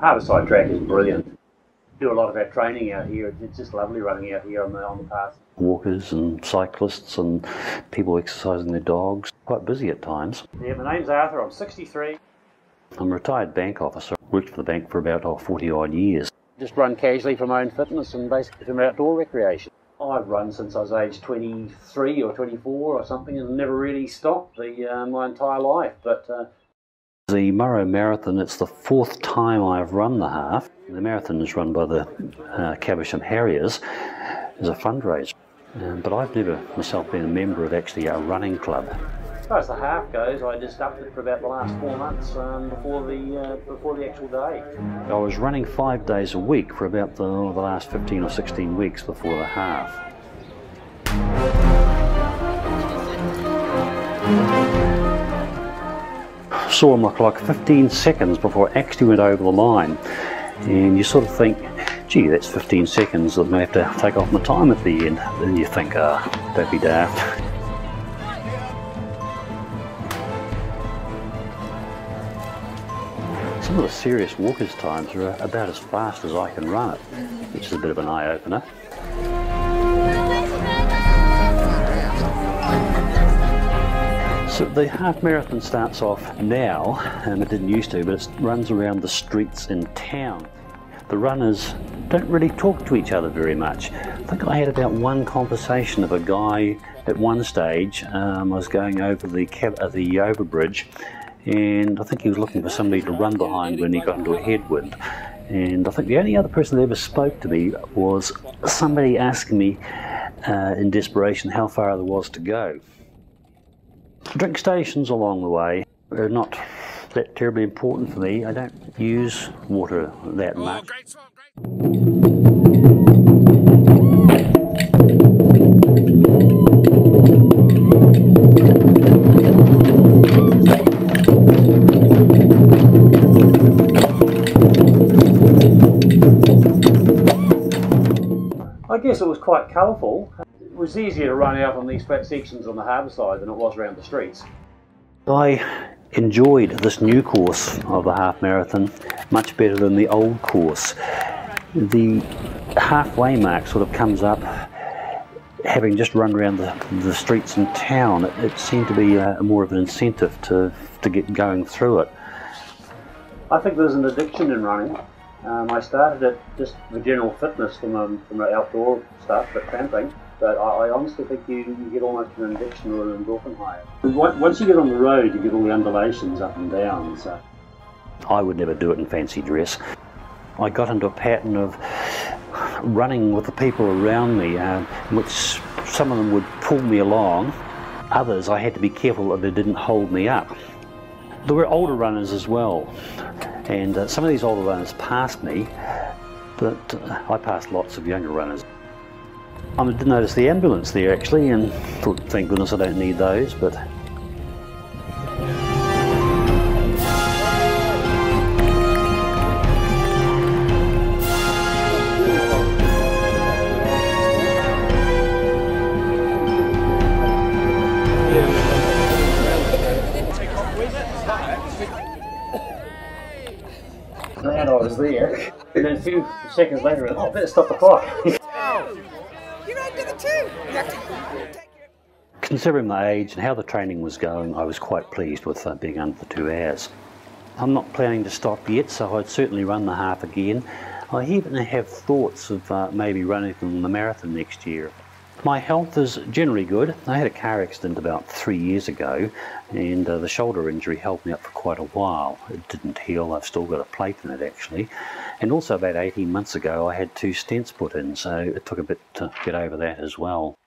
Harbourside track is brilliant. Do a lot of our training out here. It's just lovely running out here on the path. Walkers and cyclists and people exercising their dogs. Quite busy at times. Yeah, my name's Arthur. I'm 63. I'm a retired bank officer. Worked for the bank for about 40 odd years. Just run casually for my own fitness and basically for my outdoor recreation. I've run since I was aged 23 or 24 or something and never really stopped my entire life. But the Moro Marathon, it's the 4th time I've run the half. The marathon is run by the Caversham Harriers as a fundraiser. But I've never myself been a member of actually a running club. As far as the half goes, I just upped it for about the last 4 months before the actual day. I was running 5 days a week for about the last 15 or 16 weeks before the half. Saw on my clock 15 seconds before I actually went over the line, and you sort of think, gee, that's 15 seconds that I may have to take off my time at the end. Then you think, don't be daft. Some of the serious walkers' times are about as fast as I can run it, which is a bit of an eye-opener. So the half marathon starts off now, and it didn't used to, but it runs around the streets in town. The runners don't really talk to each other very much. I think I had about one conversation of a guy at one stage. I was going over the overbridge, and I think he was looking for somebody to run behind when he got into a headwind. And I think the only other person that ever spoke to me was somebody asking me in desperation how far there was to go. Drink stations along the way are not that terribly important for me. I don't use water that much. I guess it was quite colourful. It was easier to run out on these flat sections on the Harbourside than it was around the streets. I enjoyed this new course of the half marathon much better than the old course. The halfway mark sort of comes up having just run around the streets in town. It seemed to be more of an incentive to get going through it. I think there's an addiction in running. I started it just for general fitness from the outdoor stuff, but cramping. But I honestly think you get almost an addiction or an endorphin high. Once you get on the road, you get all the undulations up and down. So I would never do it in fancy dress. I got into a pattern of running with the people around me, which some of them would pull me along. Others, I had to be careful that they didn't hold me up. There were older runners as well, and some of these older runners passed me, but I passed lots of younger runners. I did notice the ambulance there actually, and thought, thank goodness I don't need those, but glad I was there. And then a few seconds later, I better stop the clock. Considering my age and how the training was going, I was quite pleased with being under 2 hours. I'm not planning to stop yet, so I'd certainly run the half again. I even have thoughts of maybe running the marathon next year. My health is generally good. I had a car accident about 3 years ago, and the shoulder injury held me up for quite a while. It didn't heal. I've still got a plate in it actually. And also about 18 months ago I had 2 stents put in, so it took a bit to get over that as well.